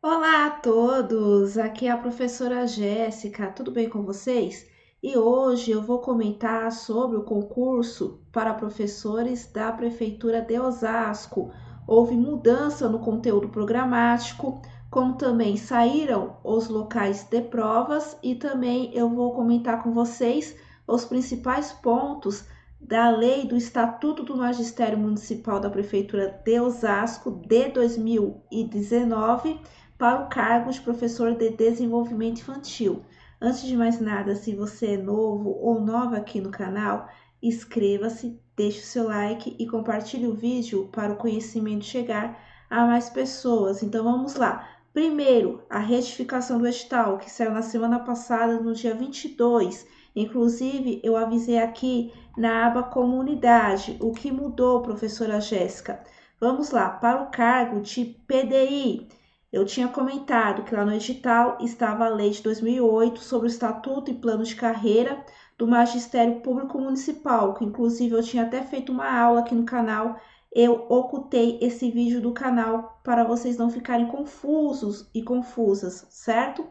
Olá a todos, aqui é a professora Jéssica, tudo bem com vocês? E hoje eu vou comentar sobre o concurso para professores da Prefeitura de Osasco. Houve mudança no conteúdo programático, como também saíram os locais de provas e também eu vou comentar com vocês os principais pontos da lei do Estatuto do Magistério Municipal da Prefeitura de Osasco de 2019 para o cargo de professor de desenvolvimento infantil. Antes de mais nada, se você é novo ou nova aqui no canal, inscreva-se, deixe o seu like e compartilhe o vídeo para o conhecimento chegar a mais pessoas. Então vamos lá. Primeiro, a retificação do edital, que saiu na semana passada, no dia 22. Inclusive, eu avisei aqui na aba comunidade o que mudou, professora Jéssica. Vamos lá, para o cargo de PDI. Eu tinha comentado que lá no edital estava a lei de 2008 sobre o Estatuto e Plano de Carreira do Magistério Público Municipal, que inclusive eu tinha até feito uma aula aqui no canal. Eu ocultei esse vídeo do canal para vocês não ficarem confusos e confusas, certo?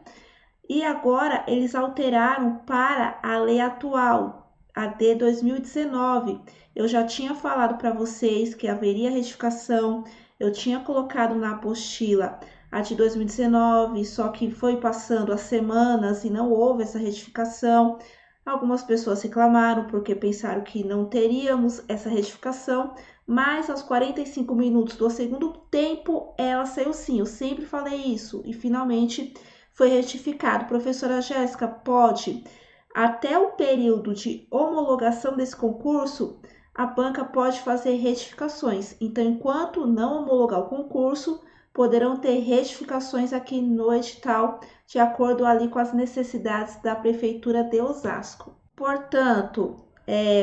E agora eles alteraram para a lei atual, a de 2019. Eu já tinha falado para vocês que haveria retificação, eu tinha colocado na apostila a de 2019, só que foi passando as semanas e não houve essa retificação. Algumas pessoas reclamaram porque pensaram que não teríamos essa retificação, mas aos 45 minutos do segundo tempo ela saiu sim. Eu sempre falei isso e finalmente foi retificado. Professora Jéssica, pode, até o período de homologação desse concurso, a banca pode fazer retificações. Então, enquanto não homologar o concurso, poderão ter retificações aqui no edital, de acordo ali com as necessidades da Prefeitura de Osasco. Portanto,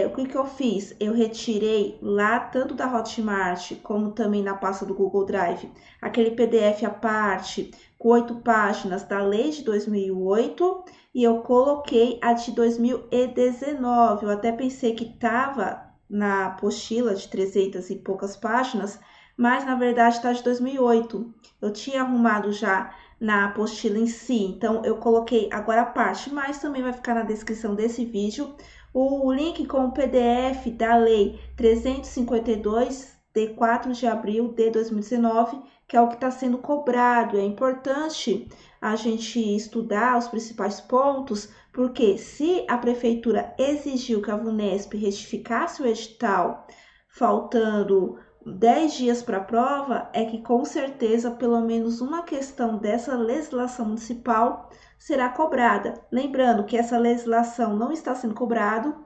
o que eu fiz? Eu retirei lá, tanto da Hotmart, como também na pasta do Google Drive, aquele PDF à parte, com 8 páginas da lei de 2008, e eu coloquei a de 2019. Eu até pensei que estava na apostila de 300 e poucas páginas, mas na verdade está de 2008. Eu tinha arrumado já na apostila em si, então eu coloquei agora a parte, mas também vai ficar na descrição desse vídeo o link com o PDF da Lei 352 de 4 de abril de 2019, que é o que está sendo cobrado. É importante a gente estudar os principais pontos, porque se a prefeitura exigiu que a VUNESP retificasse o edital faltando 10 dias para a prova, é que com certeza pelo menos uma questão dessa legislação municipal será cobrada. Lembrando que essa legislação não está sendo cobrada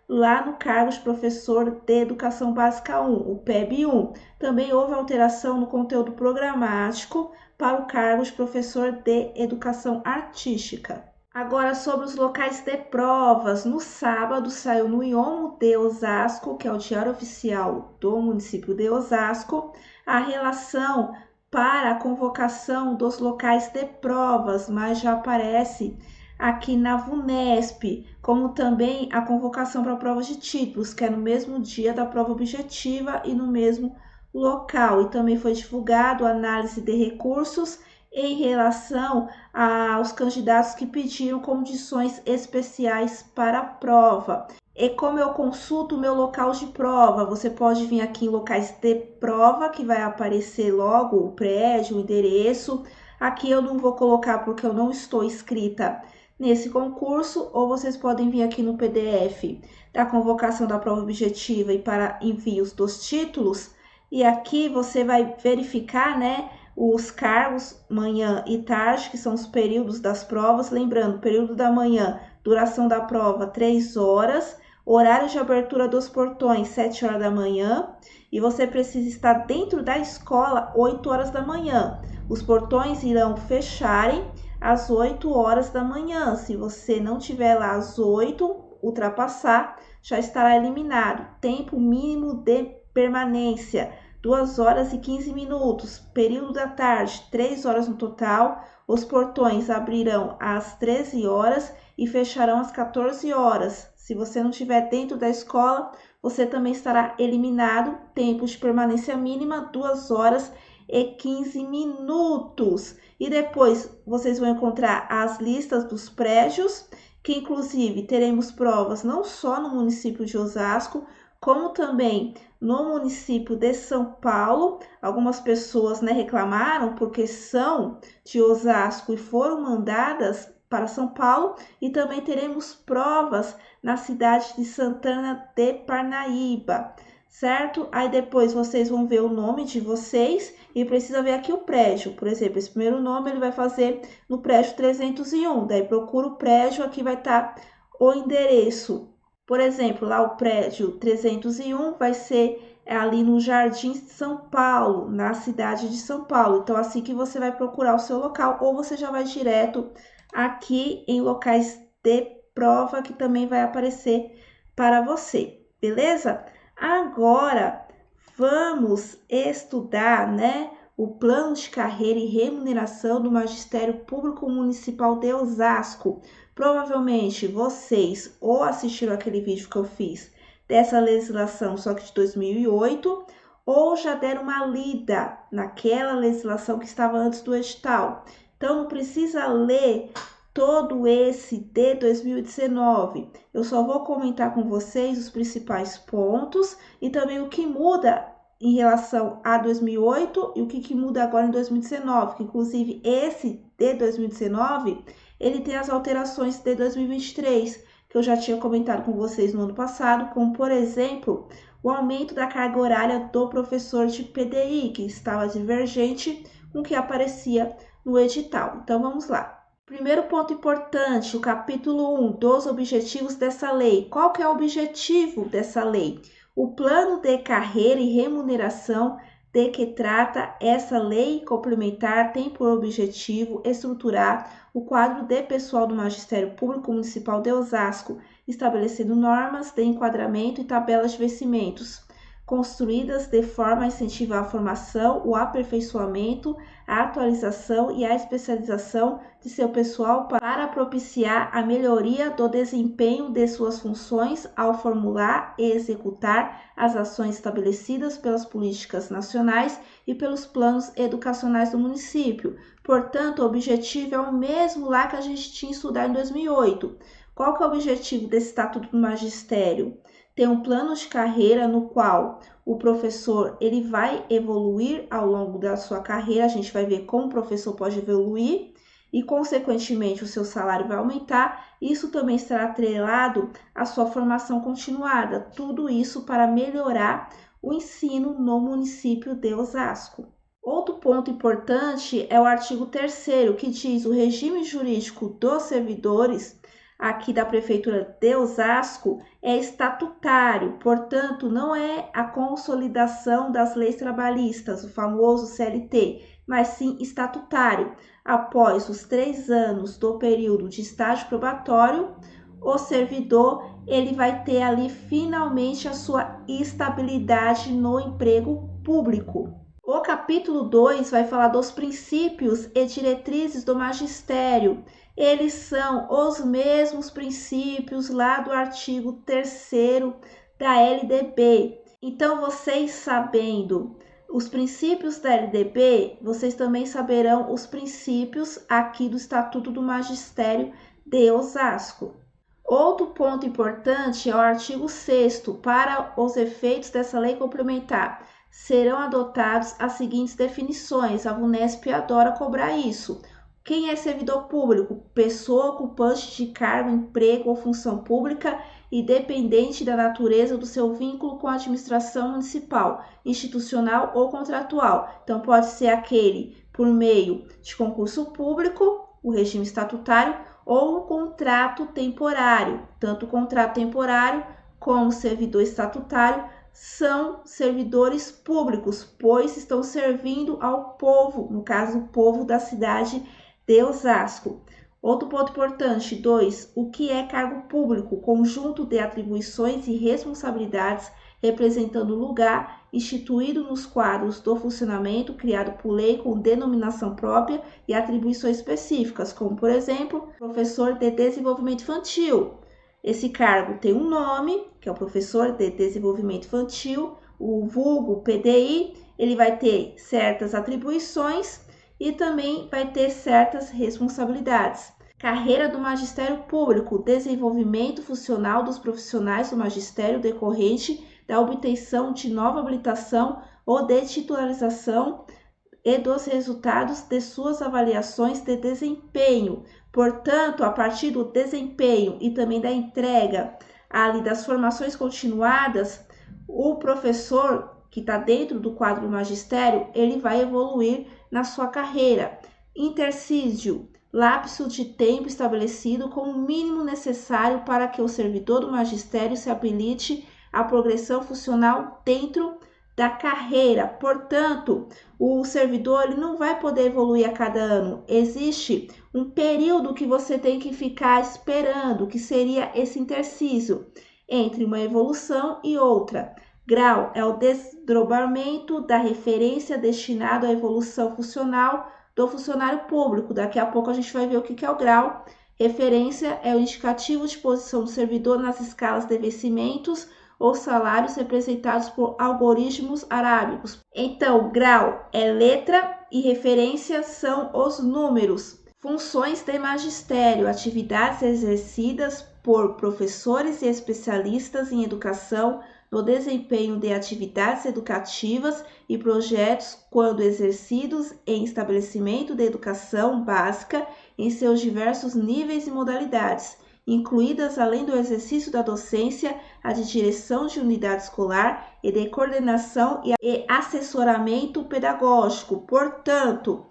lá no cargo de professor de Educação Básica 1, o PEB 1. Também houve alteração no conteúdo programático para o cargo de professor de Educação Artística. Agora, sobre os locais de provas, no sábado saiu no IOMO de Osasco, que é o Diário Oficial do município de Osasco, a relação para a convocação dos locais de provas, mas já aparece aqui na VUNESP, como também a convocação para provas de títulos, que é no mesmo dia da prova objetiva e no mesmo local. E também foi divulgado a análise de recursos em relação aos candidatos que pediram condições especiais para a prova. E como eu consulto o meu local de prova, você pode vir aqui em locais de prova, que vai aparecer logo o prédio, o endereço. Aqui eu não vou colocar porque eu não estou inscrita nesse concurso, ou vocês podem vir aqui no PDF da convocação da prova objetiva e para envios dos títulos. E aqui você vai verificar, né, os cargos manhã e tarde, que são os períodos das provas. Lembrando, período da manhã, duração da prova 3 horas, horário de abertura dos portões 7 horas da manhã, e você precisa estar dentro da escola 8 horas da manhã. Os portões irão fecharem às 8 horas da manhã. Se você não tiver lá às 8, ultrapassar, já estará eliminado. Tempo mínimo de permanência 2 horas e 15 minutos, período da tarde, 3 horas no total. Os portões abrirão às 13 horas e fecharão às 14 horas. Se você não estiver dentro da escola, você também estará eliminado. Tempo de permanência mínima, 2 horas e 15 minutos. E depois vocês vão encontrar as listas dos prédios, que inclusive teremos provas não só no município de Osasco, como também no município de São Paulo. Algumas pessoas, né, reclamaram porque são de Osasco e foram mandadas para São Paulo, e também teremos provas na cidade de Santana de Parnaíba, certo? Aí depois vocês vão ver o nome de vocês e precisa ver aqui o prédio. Por exemplo, esse primeiro nome ele vai fazer no prédio 301, daí procura o prédio, aqui vai estar o endereço. Por exemplo, lá o prédio 301 vai ser ali no Jardim São Paulo, na cidade de São Paulo. Então, assim que você vai procurar o seu local, ou você já vai direto aqui em locais de prova, que também vai aparecer para você, beleza? Agora, vamos estudar, né, o plano de carreira e remuneração do Magistério Público Municipal de Osasco. Provavelmente vocês ou assistiram aquele vídeo que eu fiz dessa legislação, só que de 2008, ou já deram uma lida naquela legislação que estava antes do edital. Então, não precisa ler todo esse de 2019. Eu só vou comentar com vocês os principais pontos e também o que muda em relação a 2008 e o que muda agora em 2019, que inclusive esse de 2019, ele tem as alterações de 2023, que eu já tinha comentado com vocês no ano passado, como por exemplo, o aumento da carga horária do professor de PDI, que estava divergente com o que aparecia no edital. Então vamos lá. Primeiro ponto importante, o capítulo 1 dos objetivos dessa lei. Qual que é o objetivo dessa lei? O plano de carreira e remuneração de que trata essa lei complementar tem por objetivo estruturar o quadro de pessoal do Magistério Público Municipal de Osasco, estabelecendo normas de enquadramento e tabelas de vencimentos, construídas de forma a incentivar a formação, o aperfeiçoamento, a atualização e a especialização de seu pessoal para propiciar a melhoria do desempenho de suas funções ao formular e executar as ações estabelecidas pelas políticas nacionais e pelos planos educacionais do município. Portanto, o objetivo é o mesmo lá que a gente tinha estudado em 2008. Qual que é o objetivo desse Estatuto do Magistério? Tem um plano de carreira no qual o professor ele vai evoluir ao longo da sua carreira. A gente vai ver como o professor pode evoluir e, consequentemente, o seu salário vai aumentar. Isso também estará atrelado à sua formação continuada. Tudo isso para melhorar o ensino no município de Osasco. Outro ponto importante é o artigo 3º, que diz o regime jurídico dos servidores aqui da Prefeitura de Osasco é estatutário, portanto, não é a consolidação das leis trabalhistas, o famoso CLT, mas sim estatutário. Após os 3 anos do período de estágio probatório, o servidor ele vai ter ali finalmente a sua estabilidade no emprego público. O capítulo 2 vai falar dos princípios e diretrizes do magistério. Eles são os mesmos princípios lá do artigo 3º da LDB. Então, vocês sabendo os princípios da LDB, vocês também saberão os princípios aqui do Estatuto do Magistério de Osasco. Outro ponto importante é o artigo 6º. Para os efeitos dessa lei complementar, serão adotadas as seguintes definições. A VUNESP adora cobrar isso. Quem é servidor público? Pessoa ocupante de cargo, emprego ou função pública, independente da natureza do seu vínculo com a administração municipal, institucional ou contratual. Então, pode ser aquele por meio de concurso público, o regime estatutário, ou o contrato temporário. Tanto o contrato temporário como o servidor estatutário são servidores públicos, pois estão servindo ao povo, no caso, o povo da cidade de Osasco. Outro ponto importante, 2. O que é cargo público? Conjunto de atribuições e responsabilidades representando o lugar instituído nos quadros do funcionamento criado por lei com denominação própria e atribuições específicas, como, por exemplo, professor de desenvolvimento infantil. Esse cargo tem um nome, que é o professor de desenvolvimento infantil, o vulgo PDI. ele vai ter certas atribuições e também vai ter certas responsabilidades. Carreira do magistério público, desenvolvimento funcional dos profissionais do magistério decorrente da obtenção de nova habilitação ou de titularização e dos resultados de suas avaliações de desempenho. Portanto, a partir do desempenho e também da entrega ali das formações continuadas, o professor que está dentro do quadro do magistério, ele vai evoluir na sua carreira. Intercídio, lapso de tempo estabelecido como o mínimo necessário para que o servidor do magistério se habilite à progressão funcional dentro da carreira. Portanto, o servidor ele não vai poder evoluir a cada ano. Existe um período que você tem que ficar esperando, que seria esse intercísio entre uma evolução e outra. Grau é o desdobramento da referência destinado à evolução funcional do funcionário público. Daqui a pouco a gente vai ver o que é o grau. Referência é o indicativo de posição do servidor nas escalas de vencimentos ou salários representados por algoritmos arábicos. Então, grau é letra e referência são os números. Funções de magistério, atividades exercidas por professores e especialistas em educação no desempenho de atividades educativas e projetos quando exercidos em estabelecimento de educação básica em seus diversos níveis e modalidades, incluídas, além do exercício da docência, a de direção de unidade escolar e de coordenação e assessoramento pedagógico. Portanto,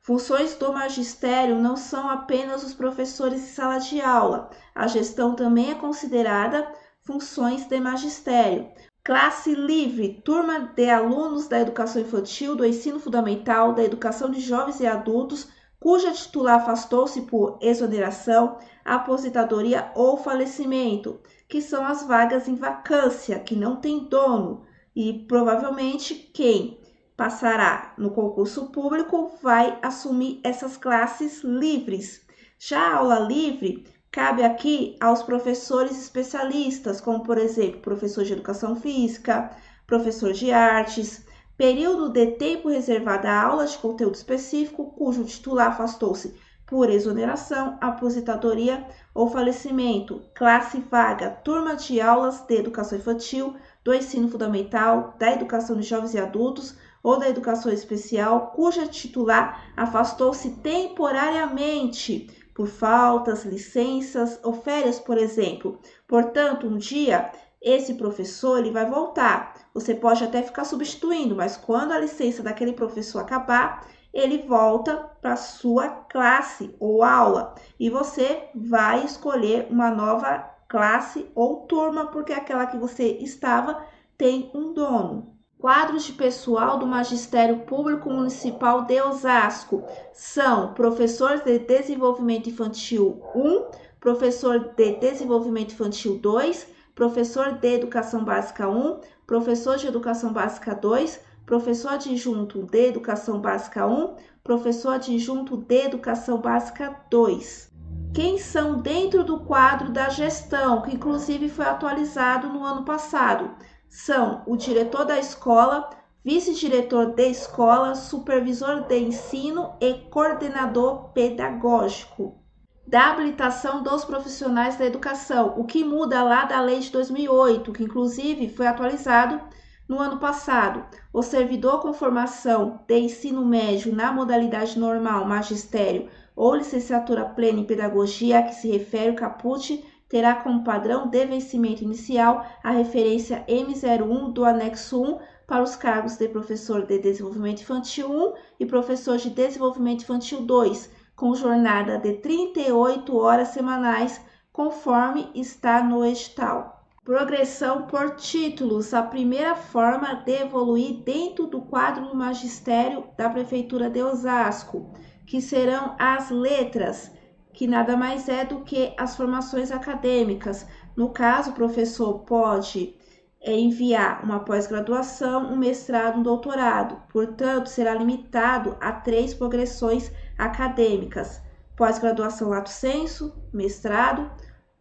funções do magistério não são apenas os professores de sala de aula. A gestão também é considerada funções de magistério. Classe livre, turma de alunos da educação infantil, do ensino fundamental, da educação de jovens e adultos, cuja titular afastou-se por exoneração, aposentadoria ou falecimento, que são as vagas em vacância, que não tem dono, e provavelmente quem passará no concurso público vai assumir essas classes livres. Já a aula livre cabe aqui aos professores especialistas, como por exemplo, professor de educação física, professor de artes, período de tempo reservado à aula de conteúdo específico, cujo titular afastou-se por exoneração, aposentadoria ou falecimento. Classe vaga, turma de aulas de educação infantil, do ensino fundamental, da educação de jovens e adultos ou da educação especial, cuja titular afastou-se temporariamente por faltas, licenças ou férias, por exemplo. Portanto, um dia esse professor ele vai voltar. Você pode até ficar substituindo, mas quando a licença daquele professor acabar, ele volta para a sua classe ou aula e você vai escolher uma nova classe ou turma, porque aquela que você estava tem um dono. Quadros de pessoal do Magistério Público Municipal de Osasco são professor de Desenvolvimento Infantil 1, professor de Desenvolvimento Infantil 2, professor de Educação Básica 1, professor de Educação Básica 2, professor adjunto de Educação Básica 1, professor adjunto de Educação Básica 2. Quem são dentro do quadro da gestão, que inclusive foi atualizado no ano passado? São o diretor da escola, vice-diretor de escola, supervisor de ensino e coordenador pedagógico. Da habilitação dos profissionais da educação, o que muda lá da lei de 2008, que inclusive foi atualizado no ano passado. O servidor com formação de ensino médio na modalidade normal, magistério ou licenciatura plena em pedagogia a que se refere o caput, terá como padrão de vencimento inicial a referência M01 do anexo 1 para os cargos de professor de desenvolvimento infantil 1 e professor de desenvolvimento infantil 2, com jornada de 38 horas semanais, conforme está no edital. Progressão por títulos, a primeira forma de evoluir dentro do quadro do magistério da Prefeitura de Osasco, que serão as letras, que nada mais é do que as formações acadêmicas. No caso, o professor pode enviar uma pós-graduação, um mestrado, um doutorado. Portanto, será limitado a 3 progressões acadêmicas: pós-graduação lato sensu, mestrado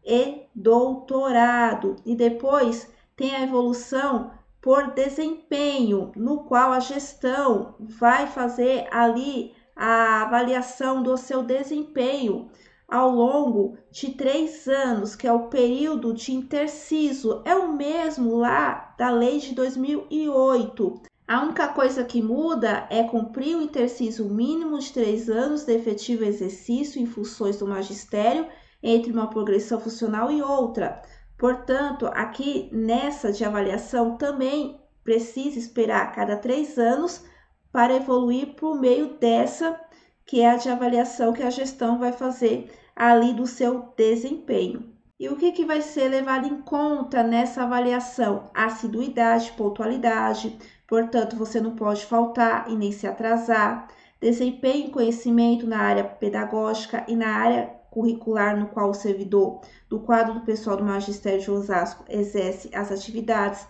e doutorado. E depois tem a evolução por desempenho, no qual a gestão vai fazer ali a avaliação do seu desempenho ao longo de 3 anos, que é o período de interciso, é o mesmo lá da lei de 2008. A única coisa que muda é cumprir o interciso mínimo de 3 anos de efetivo exercício em funções do magistério entre uma progressão funcional e outra. Portanto, aqui nessa de avaliação também precisa esperar a cada 3 anos para evoluir por meio dessa, que é a de avaliação que a gestão vai fazer ali do seu desempenho. E o que vai ser levado em conta nessa avaliação? Assiduidade, pontualidade, portanto, você não pode faltar e nem se atrasar. Desempenho e conhecimento na área pedagógica e na área curricular no qual o servidor do quadro do pessoal do Magistério de Osasco exerce as atividades.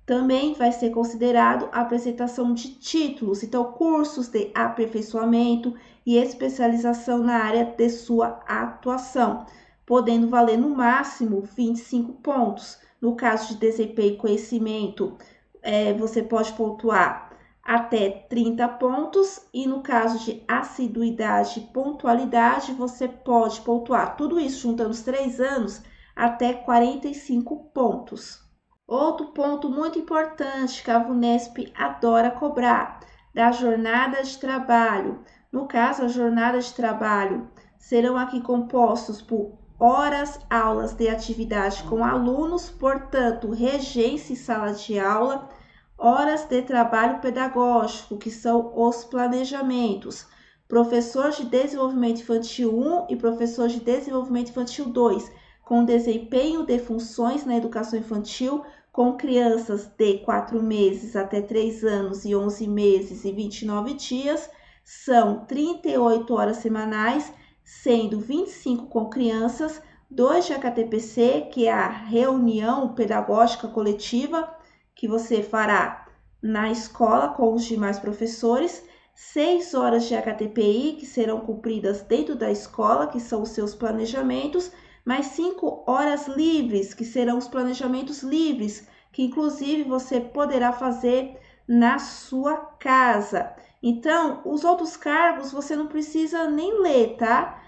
Também vai ser considerado a apresentação de títulos, então cursos de aperfeiçoamento e especialização na área de sua atuação, podendo valer no máximo 25 pontos. No caso de desempenho e conhecimento, você pode pontuar até 30 pontos e no caso de assiduidade e pontualidade, você pode pontuar tudo isso juntando os 3 anos até 45 pontos. Outro ponto muito importante que a VUNESP adora cobrar, da jornada de trabalho. No caso, a jornada de trabalho serão aqui compostos por horas, aulas de atividade com alunos, portanto, regência e sala de aula, horas de trabalho pedagógico, que são os planejamentos, professor de desenvolvimento infantil 1 e professor de desenvolvimento infantil 2, com desempenho de funções na educação infantil, com crianças de 4 meses até 3 anos e 11 meses e 29 dias, são 38 horas semanais, sendo 25 com crianças, 2 de HTPC, que é a reunião pedagógica coletiva, que você fará na escola com os demais professores, 6 horas de HTPI, que serão cumpridas dentro da escola, que são os seus planejamentos, mais 5 horas livres, que serão os planejamentos livres, que inclusive você poderá fazer na sua casa. Então, os outros cargos você não precisa nem ler, tá?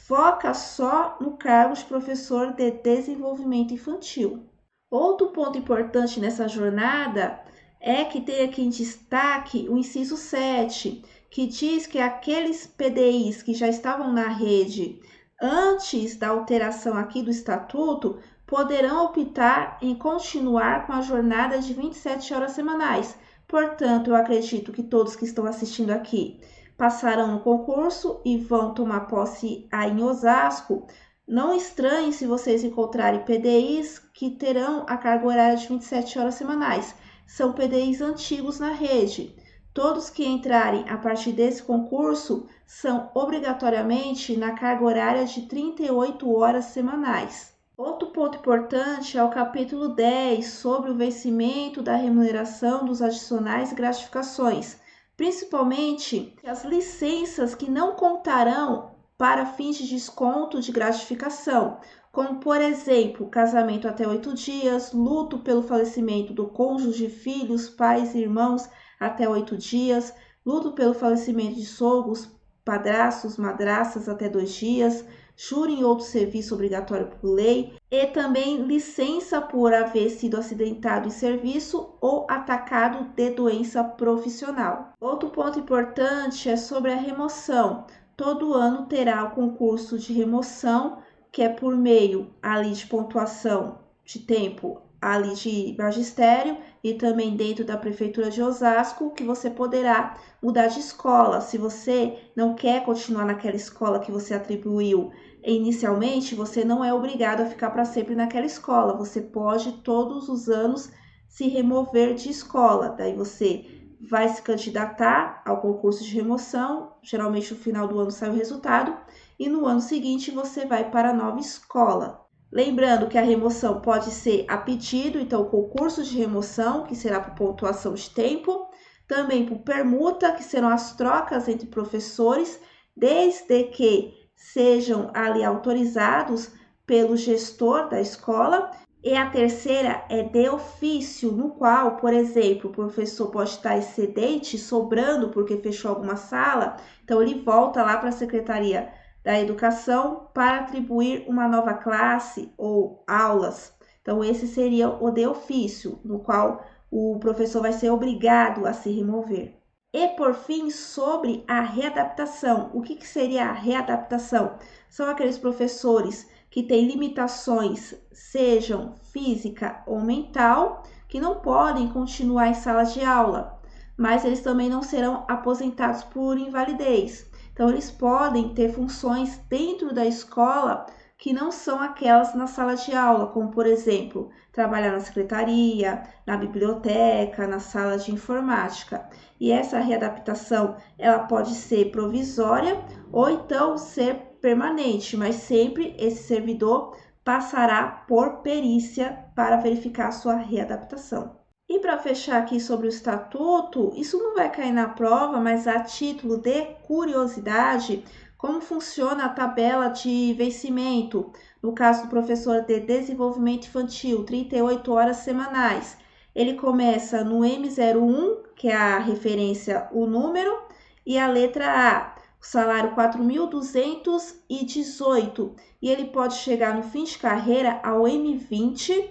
Foca só no cargo de professor de desenvolvimento infantil. Outro ponto importante nessa jornada é que tem aqui em destaque o inciso 7, que diz que aqueles PDIs que já estavam na rede antes da alteração aqui do estatuto poderão optar em continuar com a jornada de 27 horas semanais. Portanto, eu acredito que todos que estão assistindo aqui passarão no concurso e vão tomar posse aí em Osasco. Não estranhe se vocês encontrarem PDIs que terão a carga horária de 27 horas semanais. São PDIs antigos na rede. Todos que entrarem a partir desse concurso são obrigatoriamente na carga horária de 38 horas semanais. Outro ponto importante é o capítulo 10, sobre o vencimento da remuneração dos adicionais e gratificações, principalmente as licenças que não contarão para fins de desconto de gratificação, como, por exemplo, casamento até 8 dias, luto pelo falecimento do cônjuge, filhos, pais e irmãos até 8 dias, luto pelo falecimento de sogros, padrastos, madrastas até 2 dias, júri em outro serviço obrigatório por lei, e também licença por haver sido acidentado em serviço ou atacado de doença profissional. Outro ponto importante é sobre a remoção. Todo ano terá o concurso de remoção, que é por meio ali de pontuação de tempo ali de magistério e também dentro da prefeitura de Osasco, que você poderá mudar de escola. Se você não quer continuar naquela escola que você atribuiu inicialmente, você não é obrigado a ficar para sempre naquela escola. Você pode todos os anos se remover de escola. Daí você vai se candidatar ao concurso de remoção, geralmente no final do ano sai o resultado, e no ano seguinte você vai para a nova escola. Lembrando que a remoção pode ser a pedido, então o concurso de remoção, que será por pontuação de tempo, também por permuta, que serão as trocas entre professores, desde que sejam ali autorizados pelo gestor da escola, E a terceira é de ofício, no qual, por exemplo, o professor pode estar excedente, sobrando porque fechou alguma sala, então ele volta lá para a Secretaria da Educação para atribuir uma nova classe ou aulas. Então, esse seria o de ofício, no qual o professor vai ser obrigado a se remover. E, por fim, sobre a readaptação. O que seria a readaptação? São aqueles professores que têm limitações, sejam física ou mental, que não podem continuar em sala de aula, mas eles também não serão aposentados por invalidez. Então, eles podem ter funções dentro da escola que não são aquelas na sala de aula, como, por exemplo, trabalhar na secretaria, na biblioteca, na sala de informática. E essa readaptação, ela pode ser provisória ou então ser permanente, mas sempre esse servidor passará por perícia para verificar a sua readaptação. E para fechar aqui sobre o estatuto, isso não vai cair na prova, mas a título de curiosidade, como funciona a tabela de vencimento, no caso do professor de desenvolvimento infantil, 38 horas semanais. Ele começa no M01, que é a referência, o número, e a letra A, o salário 4.218, e ele pode chegar no fim de carreira ao M20,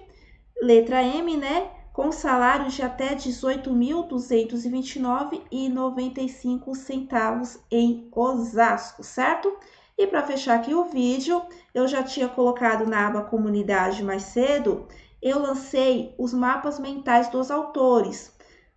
letra M, né? Com salários de até R$ 18.229,95 em Osasco, certo? E para fechar aqui o vídeo, eu já tinha colocado na aba comunidade mais cedo, eu lancei os mapas mentais dos autores,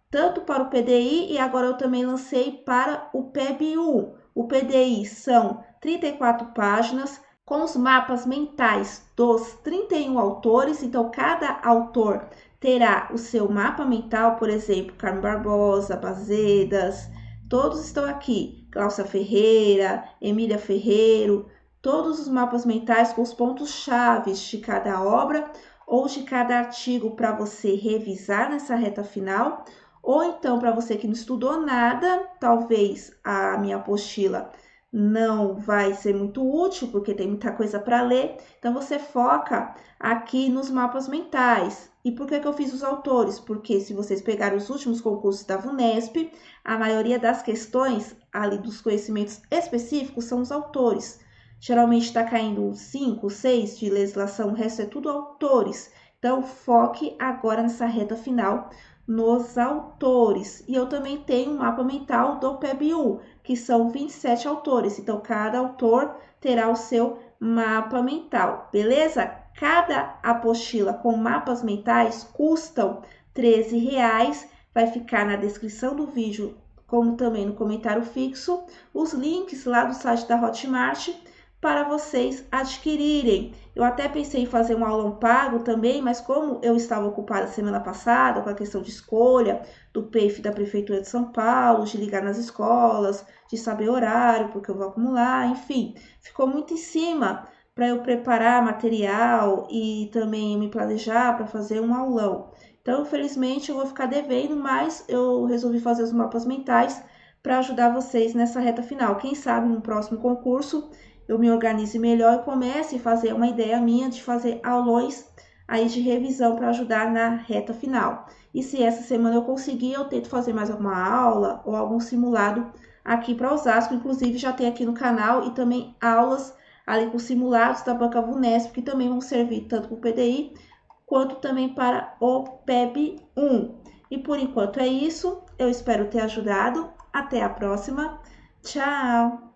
tanto para o PDI e agora eu também lancei para o PEB1. O PDI são 34 páginas com os mapas mentais dos 31 autores, então cada autor terá o seu mapa mental, por exemplo, Carmen Barbosa, Bazedas, todos estão aqui, Cláudia Ferreira, Emília Ferreiro, todos os mapas mentais com os pontos chaves de cada obra ou de cada artigo para você revisar nessa reta final, ou então para você que não estudou nada, talvez a minha apostila não vai ser muito útil, porque tem muita coisa para ler, então você foca aqui nos mapas mentais. E por que eu fiz os autores? Porque se vocês pegarem os últimos concursos da VUNESP, a maioria das questões ali dos conhecimentos específicos são os autores. Geralmente está caindo 5, 6 de legislação, o resto é tudo autores. Então, foque agora nessa reta final nos autores. E eu também tenho um mapa mental do PEB1, que são 27 autores. Então, cada autor terá o seu mapa mental, beleza? Cada apostila com mapas mentais custam R$13. Vai ficar na descrição do vídeo, como também no comentário fixo, os links lá do site da Hotmart para vocês adquirirem. Eu até pensei em fazer um aulão pago também, mas como eu estava ocupada semana passada com a questão de escolha do PEIF da Prefeitura de São Paulo, de ligar nas escolas, de saber horário, porque eu vou acumular, enfim, ficou muito em cima para eu preparar material e também me planejar para fazer um aulão. Então, infelizmente, eu vou ficar devendo, mas eu resolvi fazer os mapas mentais para ajudar vocês nessa reta final. Quem sabe no próximo concurso eu me organize melhor e comece a fazer uma ideia minha de fazer aulões aí de revisão para ajudar na reta final. E se essa semana eu conseguir, eu tento fazer mais alguma aula ou algum simulado aqui para Osasco. Inclusive, já tem aqui no canal e também aulas ali com simulados da banca VUNESP, que também vão servir tanto para o PDI quanto também para o PEB1. E por enquanto é isso. Eu espero ter ajudado. Até a próxima. Tchau!